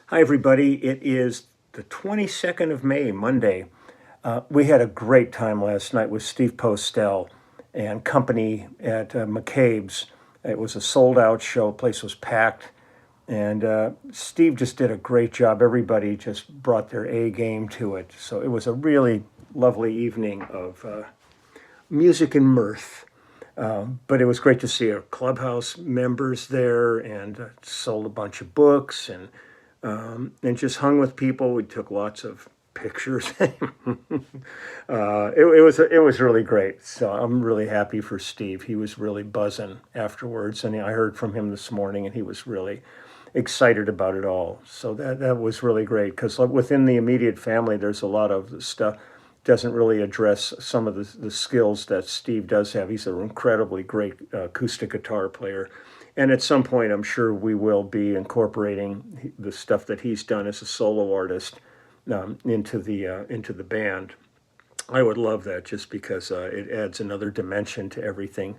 Hi, everybody. It is the 22nd of May, Monday. We had a great time last night with Steve Postel and company at McCabe's. It was a sold out show, place was packed, and Steve just did a great job. Everybody just brought their A game to it. So it was a really lovely evening of music and mirth. But it was great to see our clubhouse members there and sold a bunch of books and just hung with people. We took lots of pictures. It was really great. So I'm really happy for Steve. He was really buzzing afterwards, and I heard from him this morning, and he was really excited about it all. So that was really great because within the immediate family, there's a lot of stuff doesn't really address some of the skills that Steve does have. He's an incredibly great acoustic guitar player. And at some point, I'm sure we will be incorporating the stuff that he's done as a solo artist into the band. I would love that just because it adds another dimension to everything.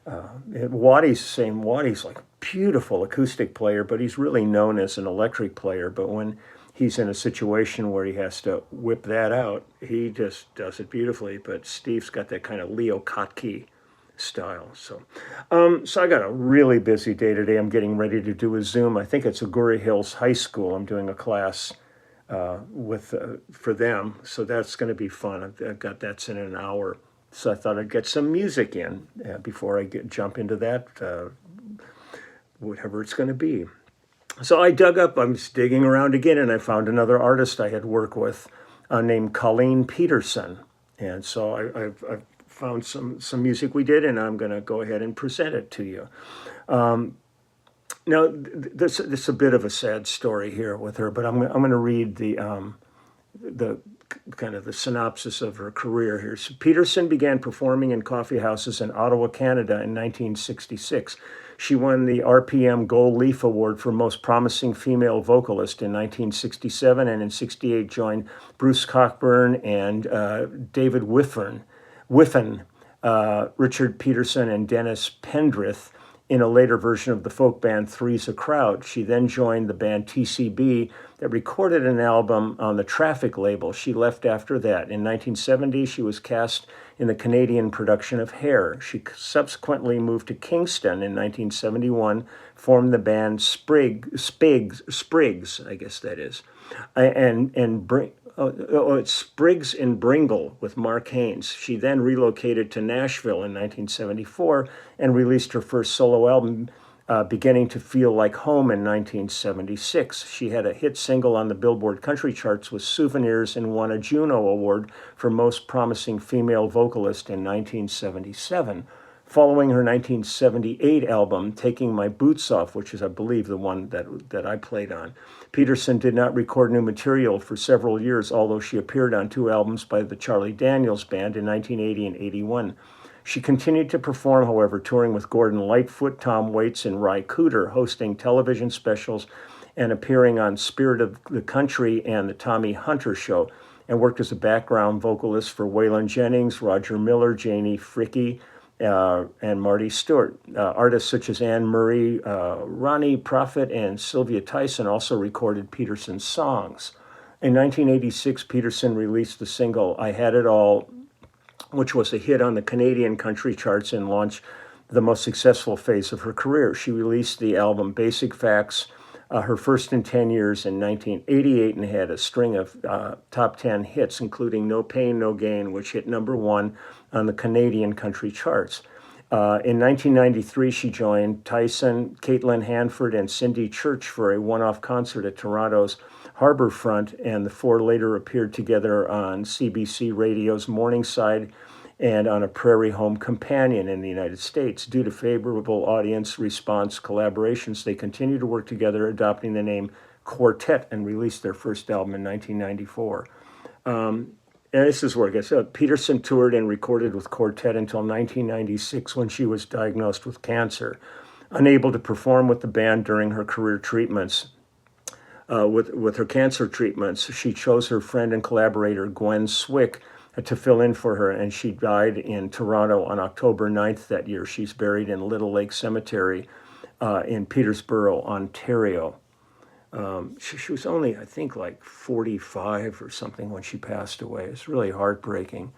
Waddy's like a beautiful acoustic player, but he's really known as an electric player. But when he's in a situation where he has to whip that out, he just does it beautifully. But Steve's got that kind of Leo Kottke style. So I got a really busy day today. I'm getting ready to do a Zoom. I think it's Agoura Hills High School. I'm doing a class for them. So that's going to be fun. I've got that's in an hour. So I thought I'd get some music in before I jump into that, whatever it's going to be. So I I'm digging around again, and I found another artist I had worked with named Colleen Peterson. And so I've found some music we did, and I'm going to go ahead and present it to you. Now, this is a bit of a sad story here with her, but I'm going to read the kind of the synopsis of her career here. So Peterson began performing in coffee houses in Ottawa, Canada in 1966. She won the RPM Gold Leaf Award for Most Promising Female Vocalist in 1967, and in 68 joined Bruce Cockburn and David Whiffen, Richard Peterson, and Dennis Pendrith in a later version of the folk band Three's a Crowd. She then joined the band TCB that recorded an album on the Traffic label. She left after that. In 1970, she was cast in the Canadian production of Hair. She subsequently moved to Kingston in 1971, formed the band Sprigs, I guess that is, it's Spriggs and Bringle with Mark Haynes. She then relocated to Nashville in 1974 and released her first solo album, Beginning to Feel Like Home, in 1976. She had a hit single on the Billboard country charts with Souvenirs and won a Juno Award for Most Promising Female Vocalist in 1977. Following her 1978 album, Taking My Boots Off, which is, I believe, the one that I played on, Peterson did not record new material for several years, although she appeared on 2 albums by the Charlie Daniels Band in 1980 and 81. She continued to perform, however, touring with Gordon Lightfoot, Tom Waits, and Ry Cooder, hosting television specials and appearing on Spirit of the Country and The Tommy Hunter Show, and worked as a background vocalist for Waylon Jennings, Roger Miller, Janie Fricke, and Marty Stewart. Artists such as Anne Murray, Ronnie Prophet, and Sylvia Tyson also recorded Peterson's songs. In 1986, Peterson released the single I Had It All, which was a hit on the Canadian country charts and launched the most successful phase of her career. She released the album Basic Facts, her first in 10 years, in 1988, and had a string of top 10 hits, including No Pain, No Gain, which hit #1 on the Canadian country charts. In 1993, she joined Tyson, Caitlin Hanford, and Cindy Church for a one-off concert at Toronto's Harbourfront, and the 4 later appeared together on CBC Radio's Morningside and on a Prairie Home Companion in the United States. Due to favorable audience response collaborations, they continue to work together, adopting the name Quartet, and released their first album in 1994. And this is where it gets Peterson toured and recorded with Quartet until 1996, when she was diagnosed with cancer. Unable to perform with the band during her career treatments, with her cancer treatments, she chose her friend and collaborator Gwen Swick to fill in for her, and she died in Toronto on October 9th that year. She's buried in Little Lake Cemetery in Peterborough, Ontario. She was only, I think, like 45 or something when she passed away. It's really heartbreaking.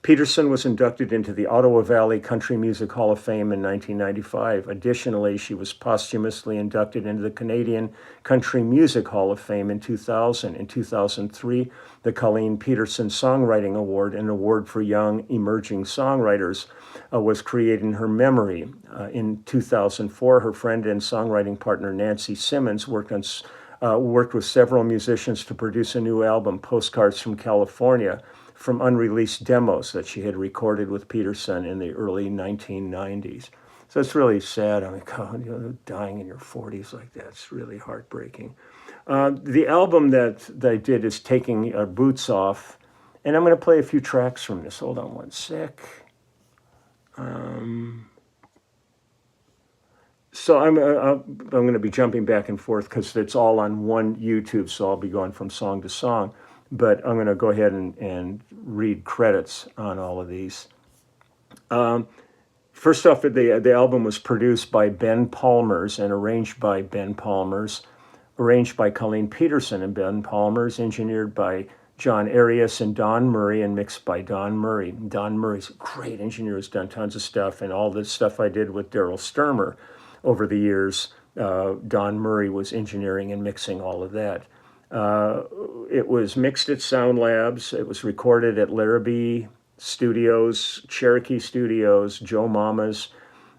Peterson was inducted into the Ottawa Valley Country Music Hall of Fame in 1995. Additionally, she was posthumously inducted into the Canadian Country Music Hall of Fame in 2000. In 2003, the Colleen Peterson Songwriting Award, an award for young emerging songwriters, was created in her memory. In 2004, her friend and songwriting partner Nancy Simmons worked with several musicians to produce a new album, Postcards from California, from unreleased demos that she had recorded with Peterson in the early 1990s. So it's really sad. I mean, God, dying in your 40s like that, it's really heartbreaking. The album that I did is Taking Our Boots Off, and I'm going to play a few tracks from this. Hold on one sec. So I'm going to be jumping back and forth because it's all on one YouTube, so I'll be going from song to song. But I'm going to go ahead and read credits on all of these. First off, the album was produced by Ben Palmers and arranged by Ben Palmers, arranged by Colleen Peterson and Ben Palmers, engineered by John Arias and Don Murray, and mixed by Don Murray. Don Murray's a great engineer, has done tons of stuff, and all the stuff I did with Daryl Sturmer over the years, Don Murray was engineering and mixing all of that. It was mixed at Sound Labs. It was recorded at Larrabee Studios, Cherokee Studios, Joe Mama's,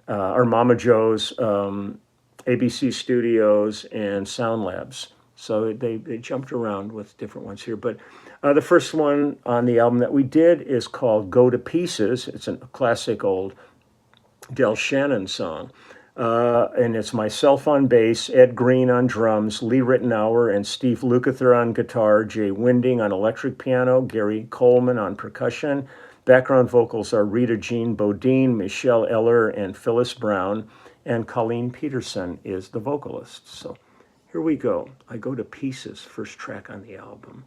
or Mama Joe's, ABC Studios, and Sound Labs. So they jumped around with different ones here. But the first one on the album that we did is called Go to Pieces. It's a classic old Del Shannon song. And it's myself on bass, Ed Green on drums, Lee Rittenauer and Steve Lukather on guitar, Jay Winding on electric piano, Gary Coleman on percussion. Background vocals are Rita Jean Bodine, Michelle Eller, and Phyllis Brown, and Colleen Peterson is the vocalist. So here we go. I Go to Pieces, first track on the album.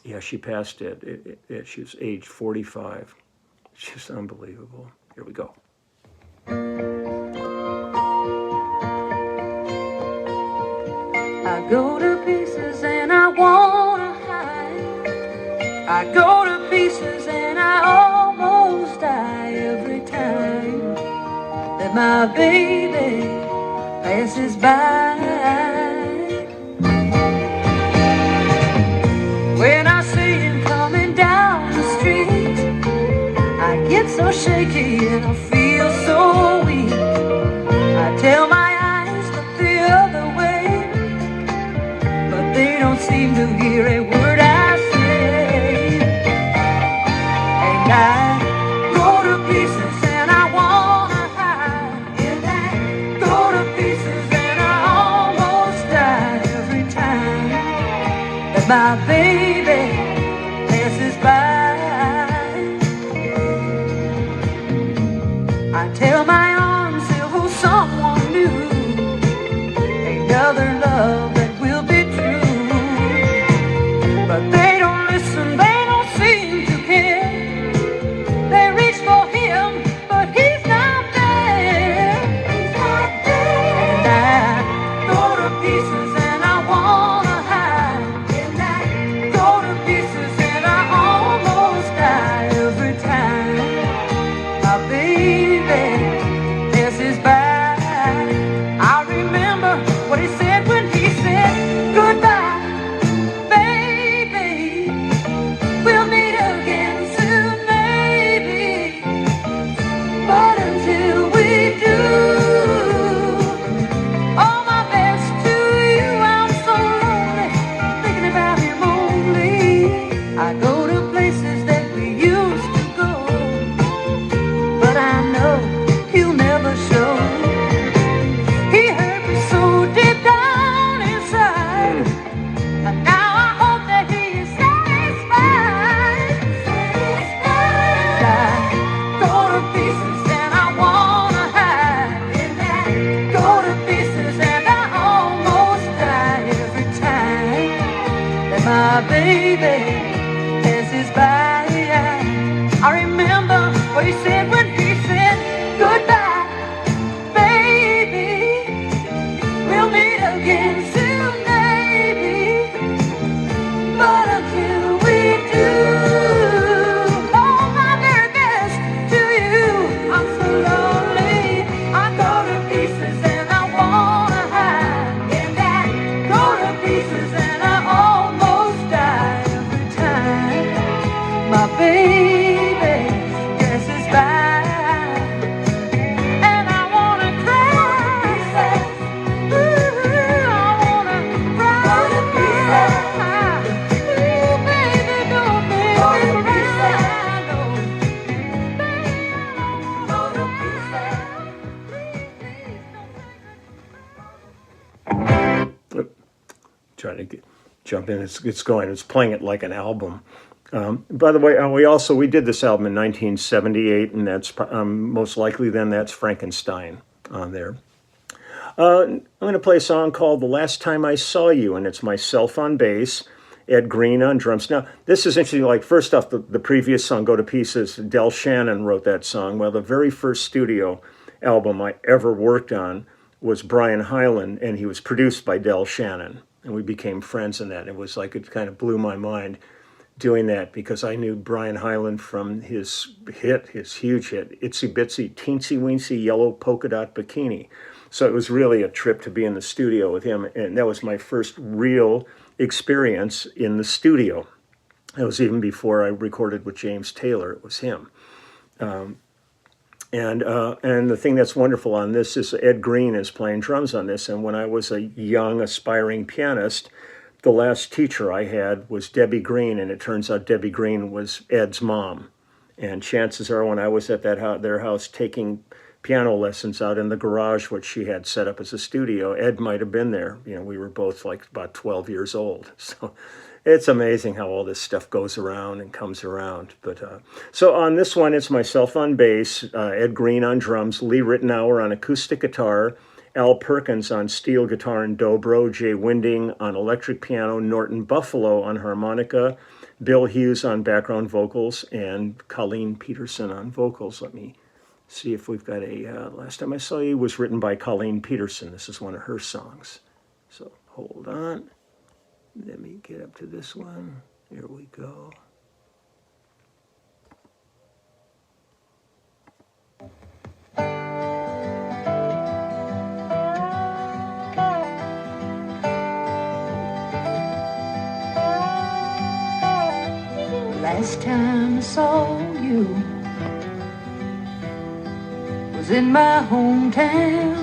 Yeah, she passed it. She was age 45. It's just unbelievable. Here we go. I go to pieces and I wanna hide. I go to pieces and I almost die every time that my baby passes by. When I see him coming down the street, I get so shaky and I feel so weak. I tell my eyes look the other way, but they don't seem to hear a word I say. And I go to pieces and I wanna hide. And I go to pieces and I almost die every time that my baby passes by. I tell my arms they'll hold someone new, another love that will be true. But they don't listen, they don't seem to care. They reach for him, but he's not there. He's not there. And I go to pieces and I wanna hide. And I go to pieces and I almost die every time my baby passes by. I remember what he said when he said goodbye, baby. We'll meet again soon, maybe. But until we do, all my best to you. I'm so lonely, thinking about him only. I go to places that we used to go, but I know he'll never show. He hurt me so deep down inside, and now I hope that he is satisfied. And I go to pieces and I wanna hide. And I go to pieces and I almost die every time that my baby passes by. I remember what he said when he said goodbye, baby. try to jump in. It's going. It's playing it like an album. By the way, we did this album in 1978, and that's most likely then that's Frankenstein on there. I'm going to play a song called "The Last Time I Saw You," and it's myself on bass, Ed Green on drums. Now, this is interesting. Like, first off, the previous song, "Go to Pieces," Del Shannon wrote that song. Well, the very first studio album I ever worked on was Brian Hyland, and he was produced by Del Shannon, and we became friends in that. It was like, it kind of blew my mind doing that, because I knew Brian Hyland from his huge hit, Itsy Bitsy Teensy Weensy Yellow Polka Dot Bikini. So it was really a trip to be in the studio with him, and that was my first real experience in the studio. It was even before I recorded with James Taylor. It was him. And the thing that's wonderful on this is Ed Green is playing drums on this, and when I was a young aspiring pianist, the last teacher I had was Debbie Green, and it turns out Debbie Green was Ed's mom. And chances are, when I was at their house taking piano lessons out in the garage, which she had set up as a studio, Ed might have been there. You know, we were both like about 12 years old. So it's amazing how all this stuff goes around and comes around. But so on this one, it's myself on bass, Ed Green on drums, Lee Rittenauer on acoustic guitar, Al Perkins on steel guitar and dobro, Jay Winding on electric piano, Norton Buffalo on harmonica, Bill Hughes on background vocals, and Colleen Peterson on vocals. Let me see if we've got a Last Time I Saw You was written by Colleen Peterson. This is one of her songs. So hold on. Let me get up to this one. Here we go. Last time I saw you was in my hometown,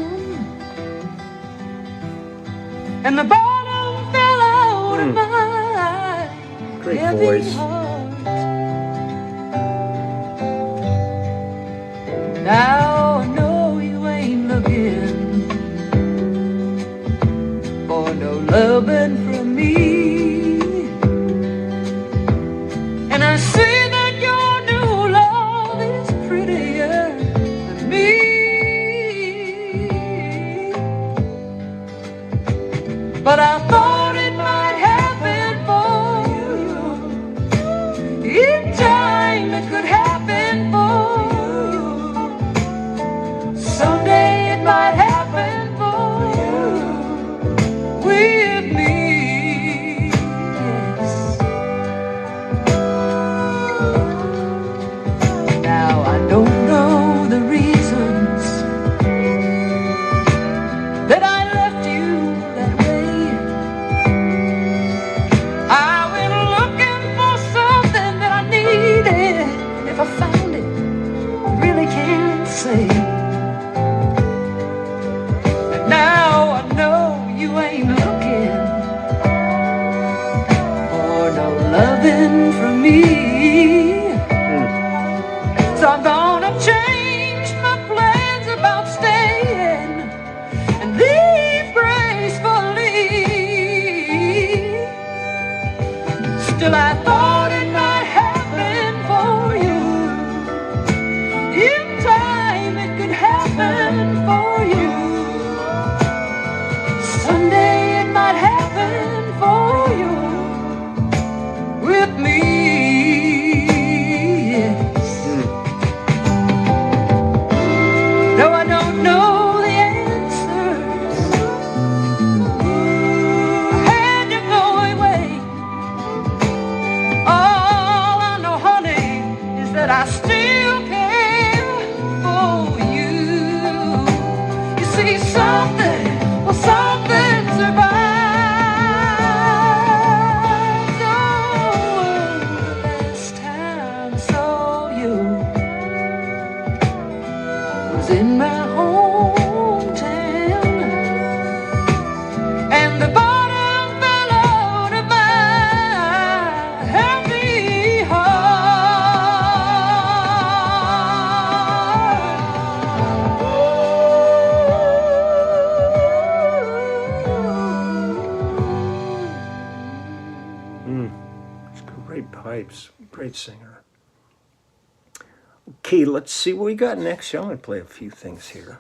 and the bottom fell out of my Great heavy voice. heart. Now I know you ain't looking for no loving from me. I see that your new love is prettier than me. But I thought it might happen for you. In time it could happen for you. Someday it might happen for you with me. I don't know the reasons that I left you that way. I went looking for something that I needed. If I found it, I really can't say. And now I know you ain't looking for no loving from me. So I'm gonna change my plans about staying and leave gracefully. Still I thought it might happen for you. In time it could happen for you. Someday it might happen for you with me. No, I don't know the answers. I had you going away. All I know, honey, is that I still care for you. You see, something survives. Oh, the last time I saw you was in my hometown, and the bottom fell out of my heavy heart. Stripes. Great singer. Okay, let's see what we got next. I'm going to play a few things here.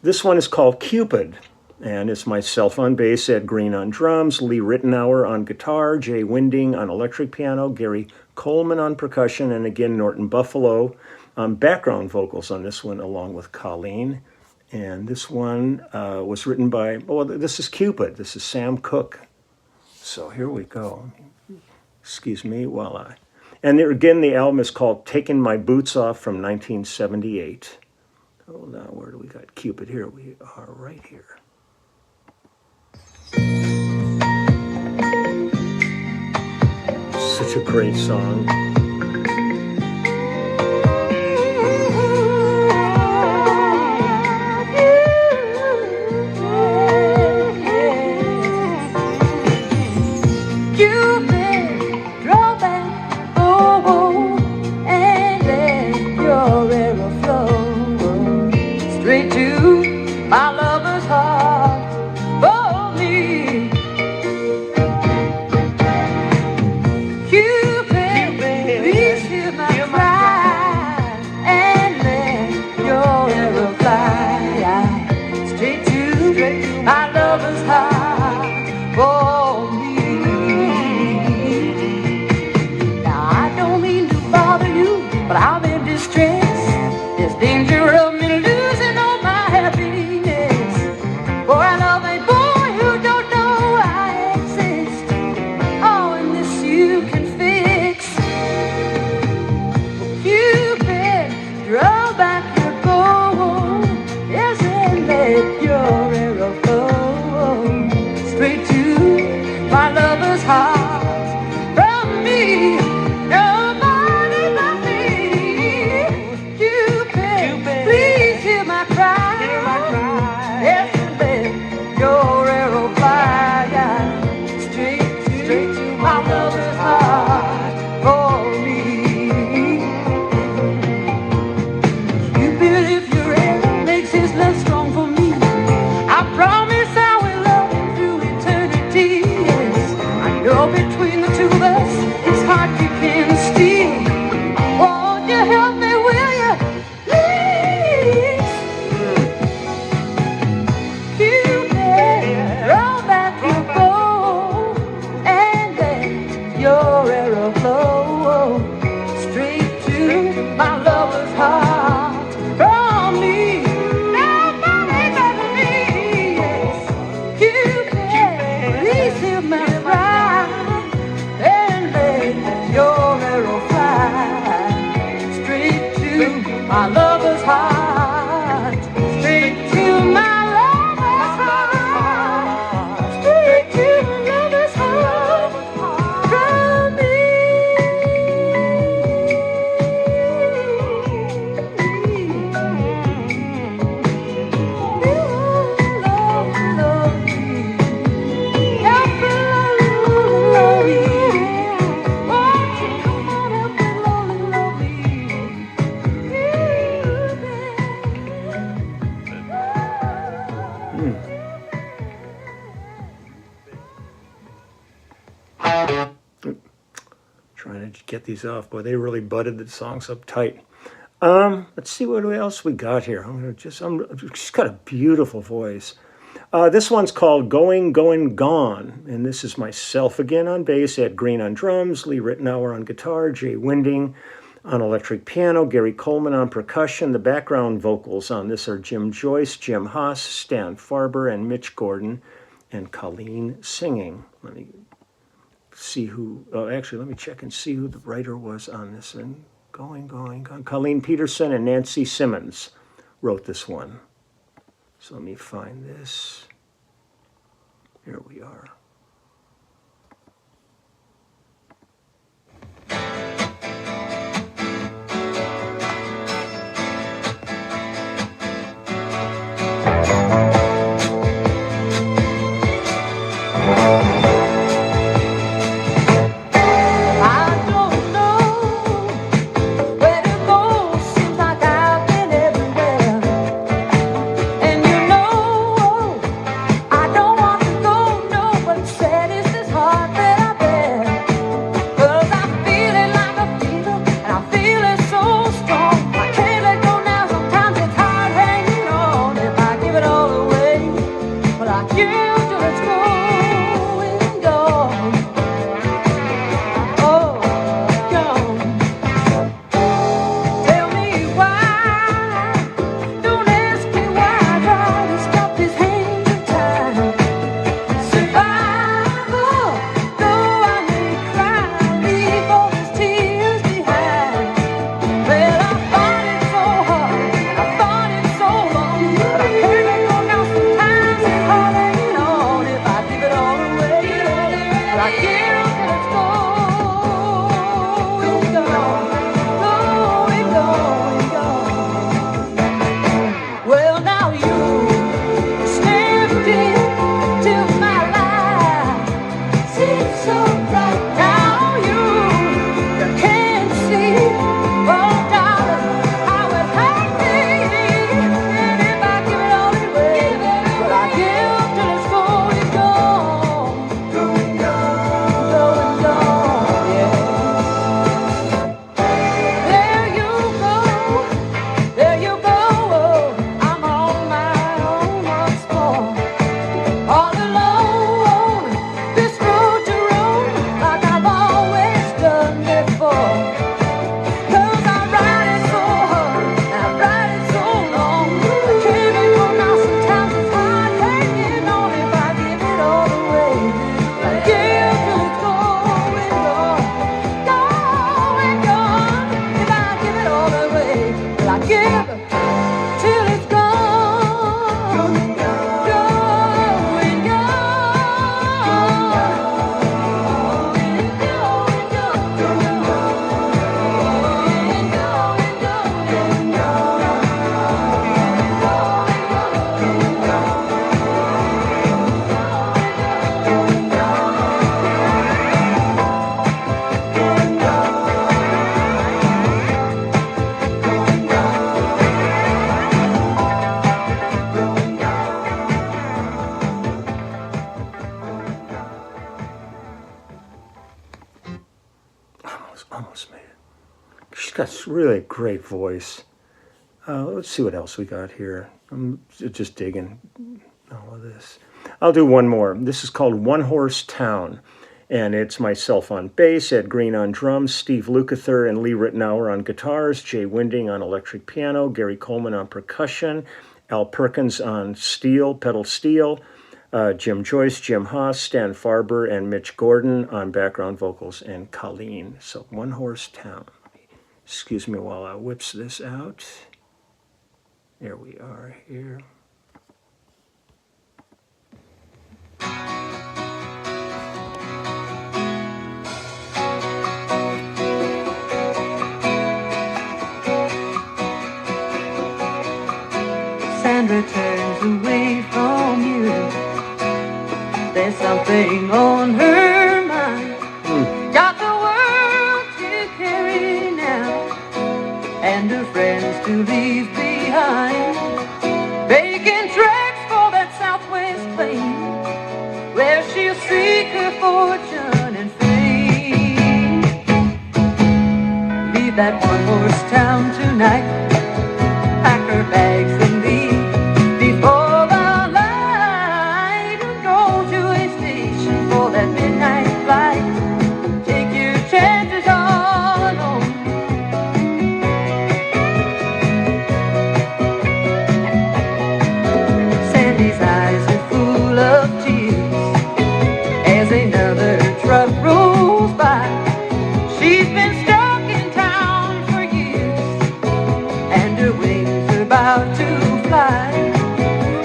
This one is called Cupid, and it's myself on bass, Ed Green on drums, Lee Rittenauer on guitar, Jay Winding on electric piano, Gary Coleman on percussion, and again Norton Buffalo background vocals on this one along with Colleen. And this one was written by, oh, this is Cupid. This is Sam Cooke. So here we go. Excuse me while I... And there, again, the album is called Taking My Boots Off from 1978. Hold on, where do we got Cupid? Here we are, right here. Such a great song. Trying to get these off. Boy, they really butted the songs up tight. Let's see what else we got here. She's got a beautiful voice. This one's called Going, Going, Gone. And this is myself again on bass, Ed Green on drums, Lee Rittenauer on guitar, Jay Winding on electric piano, Gary Coleman on percussion. The background vocals on this are Jim Joyce, Jim Haas, Stan Farber, and Mitch Gordon, and Colleen singing. Let me see who, actually, let me check and see who the writer was on this. And Going, Going, Gone. Colleen Peterson and Nancy Simmons wrote this one. So let me find this. Here we are. She's got a really great voice. Let's see what else we got here. I'm just digging all of this. I'll do one more. This is called One Horse Town. And it's myself on bass, Ed Green on drums, Steve Lukather and Lee Rittenauer on guitars, Jay Winding on electric piano, Gary Coleman on percussion, Al Perkins on pedal steel, Jim Joyce, Jim Haas, Stan Farber, and Mitch Gordon on background vocals, and Colleen. So One Horse Town. Excuse me while I whips this out. There we are here. Sandra turns away from you. There's something on her mind. Got the world to carry now, and her friends to leave behind. Making tracks for that Southwest plain, where she'll seek her fortune and fame. Leave that one-horse town tonight. Pack her bags and leave before the light, and go to a station for that midnight flight. Take your chances all alone. Sandy's eyes are full of tears as another truck rolls by. She's been stuck in town for years, and her wings are about to fly.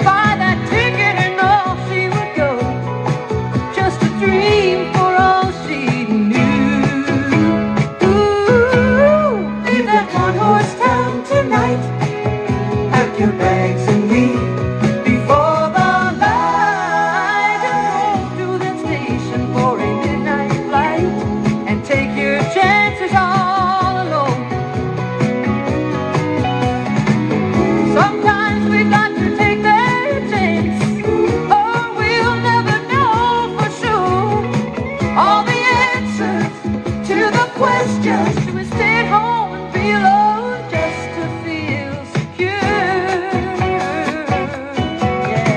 Buy that ticket and off she would go, just a dream for all she knew. Ooh, leave that one-horse town tonight. Pack your bags and leave before the light, and go to that station for a midnight flight, and take your chances all alone. Sometimes we've got to take that chance, or we'll never know for sure all the answers to the questions. Should we stay at home and be alone just to feel secure? Yeah.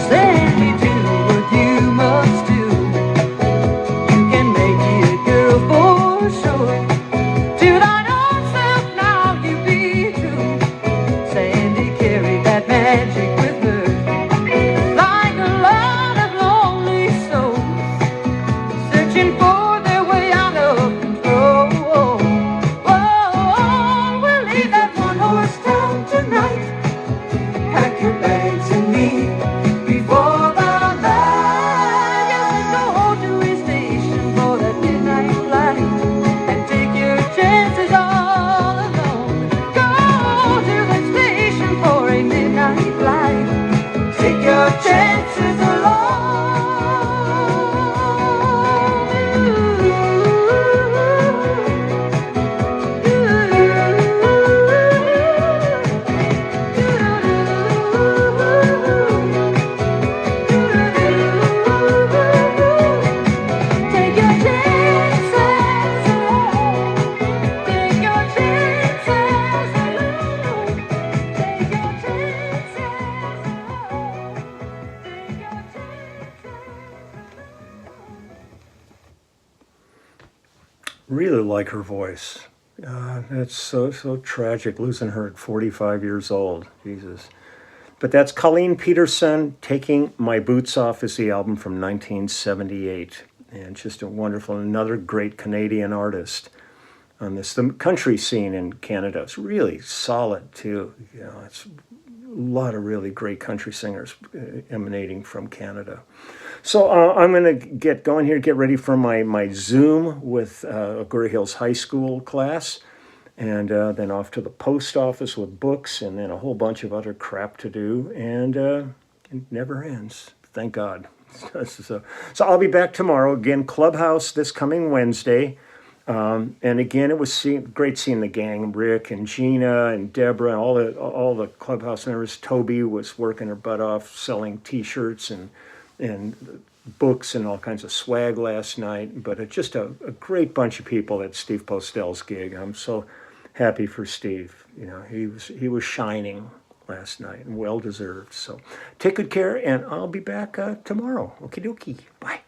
Sandy, do what you must do. You can make it, girl, for sure. To thine own self now you be true. Sandy carried that magic with her, like a lot of lonely souls, searching for their way out of control. Whoa, we'll leave that one-horse town tonight. Pack your bags and leave before the light. Yes, and go to a station for that midnight flight, and take your chances all alone. Go to the station for a midnight flight. Take your chances Take your chances alone. Take your chances alone. Take your chances alone. Take your chances. Really like her voice. It's so tragic losing her at 45 years old. Jesus. But that's Colleen Peterson, Taking My Boots Off is the album from 1978. And just a wonderful, another great Canadian artist on this. The country scene in Canada is really solid too. You know, it's a lot of really great country singers emanating from Canada. So I'm going to get going here, get ready for my Zoom with Agoura Hills High School class, and then off to the post office with books, and then a whole bunch of other crap to do, and it never ends, thank God. So I'll be back tomorrow. Again, Clubhouse this coming Wednesday. And again, it was great seeing the gang, Rick and Gina and Deborah, and all the Clubhouse members. Toby was working her butt off selling T-shirts, and books and all kinds of swag last night. But it's just a great bunch of people at Steve Postel's gig. I'm so happy for Steve. You know, he was shining last night and well deserved. So take good care, and I'll be back tomorrow. Okie dokie. Bye.